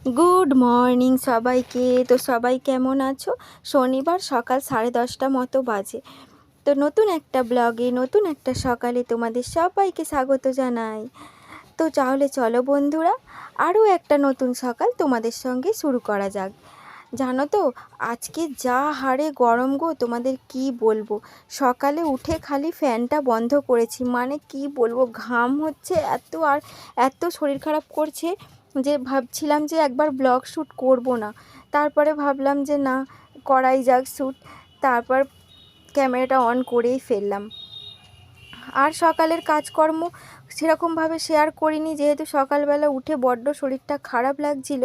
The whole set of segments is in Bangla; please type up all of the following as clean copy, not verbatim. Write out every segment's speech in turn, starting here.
গুড মর্নিং সবাইকে। তো সবাই কেমন আছো? শনিবার সকাল 10:30 মতো বাজে। তো নতুন একটা ব্লগে নতুন একটা সকালে তোমাদের সবাইকে স্বাগত জানাই। তো তাহলে চলো বন্ধুরা, আরও একটা নতুন সকাল তোমাদের সঙ্গে শুরু করা যাক। জানো তো আজকে যা হারে গরম গো, তোমাদের কি বলবো। সকালে উঠে খালি ফ্যানটা বন্ধ করেছি, মানে কি বলবো, ঘাম হচ্ছে এত, আর এত শরীর খারাপ করছে যে ভাবছিলাম যে একবার ব্লগ শ্যুট করব না। তারপরে ভাবলাম যে না, করাই যাক শ্যুট। তারপর ক্যামেরাটা অন করেই ফেললাম। আর সকালের কাজকর্ম সেরকমভাবে শেয়ার করিনি, যেহেতু সকালবেলা উঠে বড্ড শরীরটা খারাপ লাগছিল।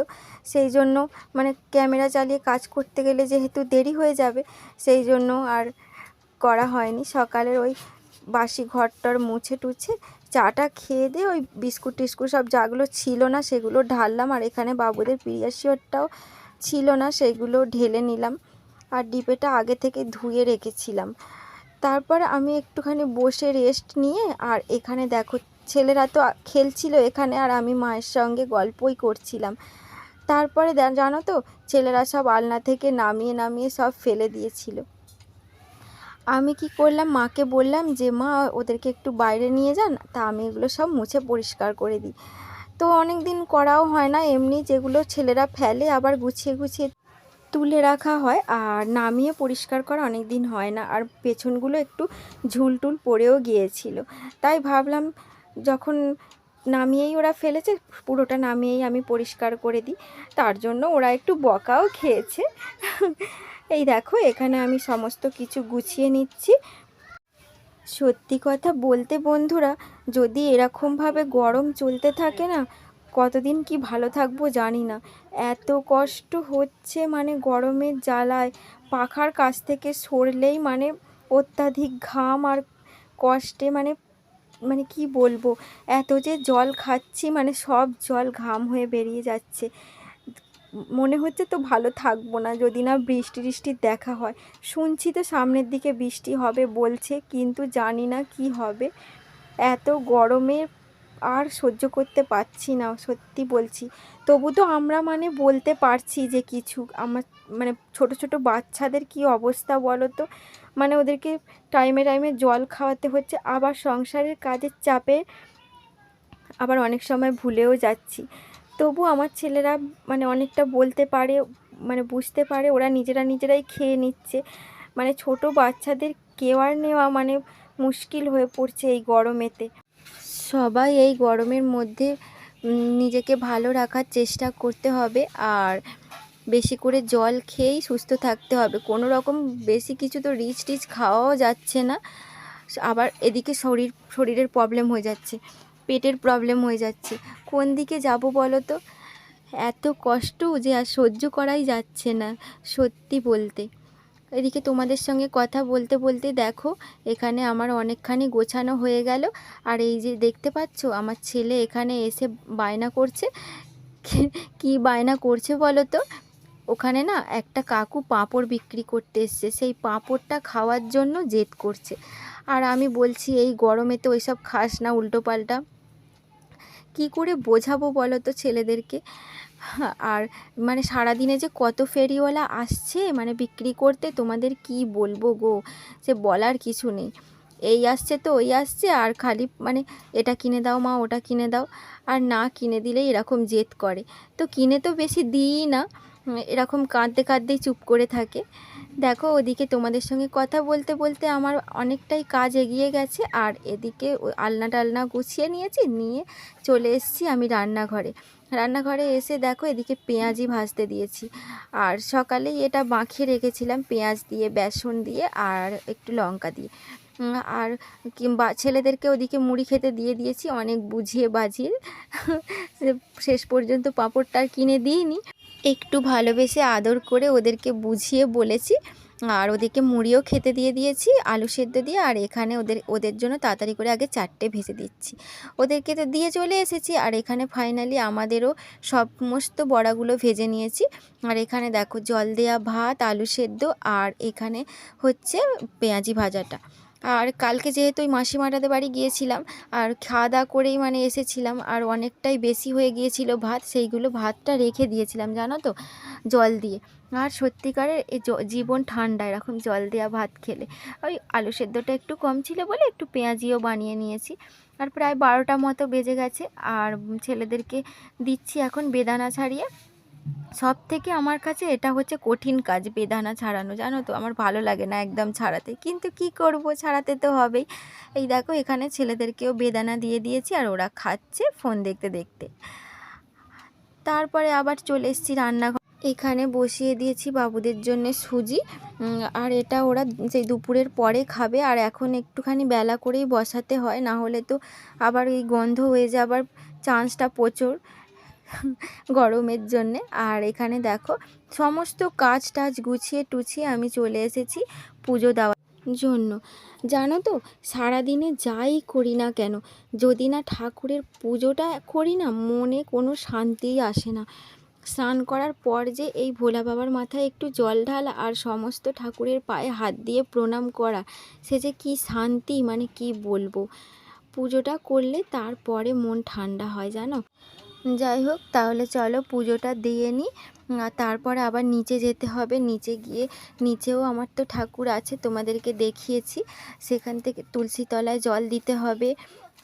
সেই জন্য মানে ক্যামেরা চালিয়ে কাজ করতে গেলে যেহেতু দেরি হয়ে যাবে, সেই জন্য আর করা হয়নি। সকালের ওই বাসি ঘরটর মুছে টুছে চাটা খেয়ে দিয়ে ওই বিস্কুট টিস্কুট সব যাগুলো ছিল না সেগুলো ঢাললাম। আর এখানে বাবুদের পিডিয়াশিওরটাও ছিল না, সেগুলো ঢেলে নিলাম। আর ডিপেটা আগে থেকে ধুয়ে রেখেছিলাম। তারপর আমি একটুখানি বসে রেস্ট নিয়ে, আর এখানে দেখো ছেলেরা তো খেলছিল এখানে, আর আমি মায়ের সঙ্গে গল্পই করছিলাম। তারপরে জানো তো, ছেলেরা সব আলনা থেকে নামিয়ে নামিয়ে সব ফেলে দিয়েছিল। আমি কি করলাম, মাকে বললাম যে মা ওদেরকে একটু বাইরে নিয়ে যান, তা আমি এগুলো সব মুছে পরিষ্কার করে দিই। তো অনেক দিন করাও হয় না, এমনি যেগুলো ছেলেরা ফেলে আবার গুছিয়ে গুছিয়ে তুলে রাখা হয়, আর নামিয়ে পরিষ্কার করা অনেক দিন হয় না। আর পেছনগুলো একটু ঝুলটুল পড়েও গিয়েছিল, তাই ভাবলাম যখন নামিয়েই ওরা ফেলেছে, পুরোটা নামিয়েই আমি পরিষ্কার করে দিই। তার জন্য ওরা একটু বকাও খেয়েছে। এই দেখো এখানে আমি সমস্ত কিছু গুছিয়ে নিচ্ছি। সত্যি কথা বলতে বন্ধুরা, যদি এরকমভাবে গরম চলতে থাকে না, কতদিন কি ভালো থাকবো জানি না। এত কষ্ট হচ্ছে, মানে গরমের জ্বালায় পাখার কাছ থেকে সরলেই মানে অত্যাধিক ঘাম আর কষ্টে, মানে মানে কি বলবো, এত যে জল খাচ্ছি, মানে সব জল ঘাম হয়ে বেরিয়ে যাচ্ছে। মনে হচ্ছে তো ভালো থাকবো না যদি না বৃষ্টি টিষ্টির দেখা হয়। শুনছি তো সামনের দিকে বৃষ্টি হবে বলছে, কিন্তু জানি না কি হবে। এত গরমে আর সহ্য করতে পারছি না, সত্যি বলছি। তবু তো আমরা মানে বলতে পারছি যে কিছু, আমার মানে ছোট ছোট বাচ্চাদের কি অবস্থা বলো তো। মানে ওদেরকে টাইমে টাইমে জল খাওয়াতে হচ্ছে, আবার সংসারের কাজের চাপে আবার অনেক সময় ভুলেও যাচ্ছি। তবু আমার ছেলেরা মানে অনেকটা বলতে পারে, মানে বুঝতে পারে, ওরা নিজেরাই খেয়ে নিচ্ছে। মানে ছোট বাচ্চাদের কেয়ার নেওয়া মানে মুশকিল হয়ে পড়ছে এই গরমেতে। সবাই এই গরমের মধ্যে নিজেকে ভালো রাখার চেষ্টা করতে হবে, আর বেশি করে জল খেয়েই সুস্থ থাকতে হবে। কোনো রকম বেশি কিছু তো রিচ টিচ খাওয়াও যাচ্ছে না। আবার এদিকে শরীরের প্রবলেম হয়ে যাচ্ছে, পেটের প্রবলেম হয়ে যাচ্ছে। কোন দিকে যাব বলো তো। এত কষ্ট যে আর সহ্য করাই যাচ্ছে না সত্যি বলতে। এদিকে তোমাদের সঙ্গে কথা বলতে বলতে দেখো এখানে আমার অনেকখানি গোছানো হয়ে গেল। আর এই যে দেখতে পাচ্ছ আমার ছেলে এখানে এসে বায়না করছে। কি বায়না করছে বলো তো। ওখানে না একটা কাকু পাঁপড় বিক্রি করতে এসছে, সেই পাঁপড়টা খাওয়ার জন্য জেদ করছে। আর আমি বলছি এই গরমে তো ওইসব খাস না উল্টো পাল্টা। কি করে বোঝাবো বলো তো ছেলেদেরকে। আর মানে সারাদিনে যে কত ফেরিওয়ালা আসছে মানে বিক্রি করতে, তোমাদের কি বলবো গো, সে বলার কিছু নেই। এই আসছে তো ওই আসছে, আর খালি মানে এটা কিনে দাও মা, ওটা কিনে দাও। আর না কিনে দিলেই এরকম জেদ করে। তো কিনে তো বেশি দিই না, এরকম কাঁদতে কাঁদতেই চুপ করে থাকে। দেখো ওদিকে তোমাদের সঙ্গে কথা বলতে বলতে আমার অনেকটাই কাজ এগিয়ে গেছে। আর এদিকে আলনা টালনা গুছিয়ে নিয়েছি, নিয়ে চলে এসেছি আমি রান্নাঘরে এসে দেখো এদিকে পেঁয়াজি ভাজতে দিয়েছি। আর সকালেই এটা মাখিয়ে রেখেছিলাম পেঁয়াজ দিয়ে, বেসন দিয়ে, আর একটু লঙ্কা দিয়ে। আর কিংবা ছেলেদেরকে ওদিকে মুড়ি খেতে দিয়ে দিয়েছি অনেক বুঝিয়ে বাজিয়ে। শেষ পর্যন্ত পাঁপড়টা আর কিনে দিইনি, একটু ভালোবেসে আদর করে ওদেরকে বুঝিয়ে বলেছি। আর ওদেরকে মুড়িও খেতে দিয়ে দিয়েছি আলু সেদ্ধ দিয়ে। আর এখানে ওদের জন্য তাড়াতাড়ি করে আগে চারটে ভেজে দিচ্ছি। ওদেরকে তো দিয়ে চলে এসেছি, আর এখানে ফাইনালি আমাদেরও সমস্ত বড়াগুলো ভেজে নিয়েছি। আর এখানে দেখো জল দেয়া ভাত, আলু সেদ্ধ, আর এখানে হচ্ছে পেঁয়াজি ভাজাটা। আর কালকে যেহেতু ওই মাসিমাটাদের বাড়ি গিয়েছিলাম আর খাওয়া দাওয়া করেই মানে এসেছিলাম, আর অনেকটাই বেশি হয়ে গিয়েছিল ভাত, সেইগুলো ভাতটা রেখে দিয়েছিলাম জানো তো জল দিয়ে। আর সত্যিকারের এই জীবন ঠান্ডা এরকম জল দেওয়া ভাত খেলে। ওই আলু সেদ্ধটা একটু কম ছিল বলে একটু পেঁয়াজিও বানিয়ে নিয়েছি। আর প্রায় 12টা মতো বেজে গেছে, আর ছেলেদেরকে দিচ্ছি এখন বেদানা ছাড়িয়ে। সব থেকে আমার কাছে এটা হচ্ছে কঠিন কাজ, বেদানা ছাড়ানো, জানো তো আমার ভালো লাগে না একদম ছাড়াতে, কিন্তু কি করব, ছাড়াতে তো হবেই। এই দেখো এখানে ছেলেদেরকেও বেদানা দিয়ে দিয়েছি আর ওরা খাচ্ছে ফোন দেখতে দেখতে। তারপরে আবার চলে এসেছি রান্নাঘর, এখানে বসিয়ে দিয়েছি বাবুদের জন্য সুজি। আর এটা ওরা সেই দুপুরের পরে খাবে, আর এখন একটুখানি বেলা করেই বসাতে হয়, না হলে তো আবার এই গন্ধ হয়ে যাবার চান্সটা প্রচুর গরমের জন্যে। আর এখানে দেখো সমস্ত কাজ টাজ গুছিয়ে টুছিয়ে আমি চলে এসেছি পুজো দেওয়ার জন্য। জানো তো সারাদিনে যাই করি না কেন, যদি না ঠাকুরের পুজোটা করি না, মনে কোনো শান্তিই আসে না। স্নান করার পর যে এই ভোলা বাবার মাথায় একটু জল ঢালা আর সমস্ত ঠাকুরের পায়ে হাত দিয়ে প্রণাম করা, সে যে কী শান্তি, মানে কি বলবো। পুজোটা করলে তারপরে মন ঠান্ডা হয় জানো। যাই হোক তাহলে চলো পুজোটা দিয়ে নিই, আর তারপরে আবার নিচে যেতে হবে। নিচে গিয়ে, নিচেও আমার তো ঠাকুর আছে, তোমাদেরকে দেখিয়েছি, সেখান থেকে তুলসী তলায় জল দিতে হবে।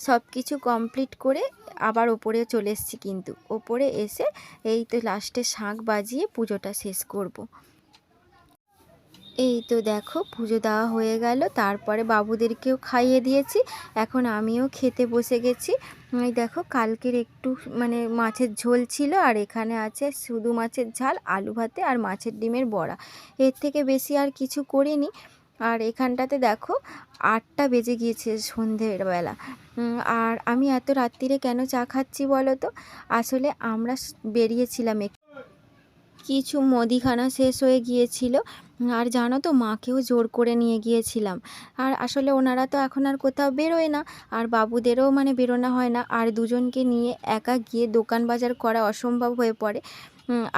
সব কিছু কমপ্লিট করে আবার ওপরে চলে এসেছি, কিন্তু ওপরে এসে এই তো লাস্টে শাঁখ বাজিয়ে পুজোটা শেষ করব। এই তো দেখো পুজো দেওয়া হয়ে গেল, তারপরে বাবুদেরকেও খাইয়ে দিয়েছি, এখন আমিও খেতে বসে গেছি। এই দেখো কালকের একটু মানে মাছের ঝোল ছিল, আর এখানে আছে শুধু মাছের ঝাল, আলু ভাতে আর মাছের ডিমের বড়া, এর থেকে বেশি আর কিছু করিনি। আর এখানটাতে দেখো 8টা বেজে গিয়েছে সন্ধ্যের বেলা। আর আমি এত রাত্রিরে কেন চা খাচ্ছি বলো তো, আসলে আমরা বেরিয়েছিলাম, কিছু মুদিখানা শেষ হয়ে গিয়েছিল, আর জানো তো মাকেও জোর করে নিয়ে গিয়েছিলাম। আর আসলে ওনারা তো এখন আর কোথাও বেরোয় না, আর বাবুদেরও মানে বেরোনো হয় না, আর দুজনকে নিয়ে একা গিয়ে দোকান বাজার করা অসম্ভব হয়ে পড়ে।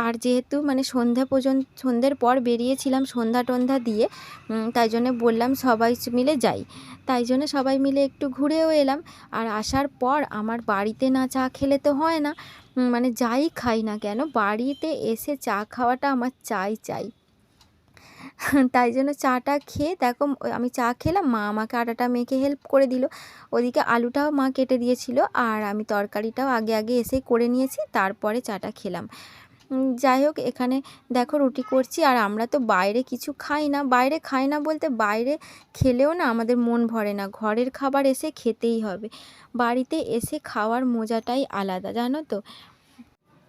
আর যেহেতু মানে সন্ধ্যের পর বেরিয়েছিলাম সন্ধ্যা টন্ধা দিয়ে, তাই জন্য বললাম সবাই মিলে যাই, তাই জন্য সবাই মিলে একটু ঘুরেও এলাম। আর আসার পর আমার বাড়িতে না চা খেলে তো হয় না, মানে যাই খাই না কেন বাড়িতে এসে চা খাওয়াটা আমার চাই। তাই জন্য চাটা খেয়ে দেখো আমি চা খেলাম, মা আমাকে আটাটা মেখে হেল্প করে দিল, ওদিকে আলুটাও মা কেটে দিয়েছিল, আর আমি তরকারিটাও আগে আগে এসে করে নিয়েছি, তারপরে চাটা খেলাম। যাই হোক এখানে দেখো রুটি করছি, আর আমরা তো বাইরে কিছু খাই না, বাইরে খাই না বলতে বাইরে খেলেও না আমাদের মন ভরে না, ঘরের খাবার এসে খেতেই হবে, বাড়িতে এসে খাওয়ার মজাটাই আলাদা জানো তো।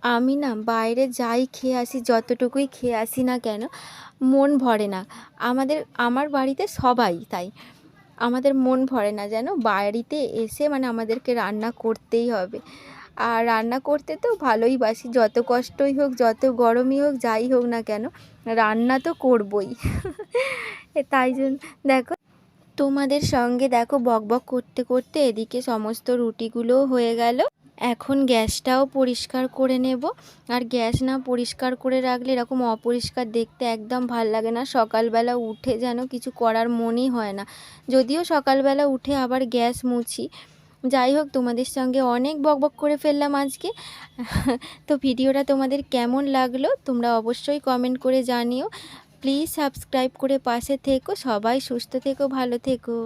আমি না বাইরে যাই খেয়ে আসি, যতটুকুই খেয়ে আসি না কেন মন ভরে না। আমার বাড়িতে সবাই তাই, আমাদের মন ভরে না যেন, বাড়িতে এসে মানে আমাদেরকে রান্না করতেই হবে। আর রান্না করতে তো ভালোই বাসি, যত কষ্টই হোক যত গরমই হোক যাই হোক না কেন রান্না তো করবই। তাই জন্য দেখো তোমাদের সঙ্গে দেখো বকবক করতে করতে এদিকে সমস্ত রুটিগুলোও হয়ে গেল। এখন গ্যাসটাও পরিষ্কার করে নেব, আর গ্যাস না পরিষ্কার করে রাখলে এরকম অপরিষ্কার দেখতে একদম ভাল লাগে না, সকালবেলা উঠে যেন কিছু করার মনই হয় না, যদিও সকালবেলা উঠে আবার গ্যাস মুছি। যাই হোক তোমাদের সঙ্গে অনেক বকবক করে ফেললাম আজকে। তো ভিডিওটা তোমাদের কেমন লাগলো তোমরা অবশ্যই কমেন্ট করে জানিও, প্লিজ সাবস্ক্রাইব করে পাশে থেকো, সবাই সুস্থ থেকো, ভালো থেকো।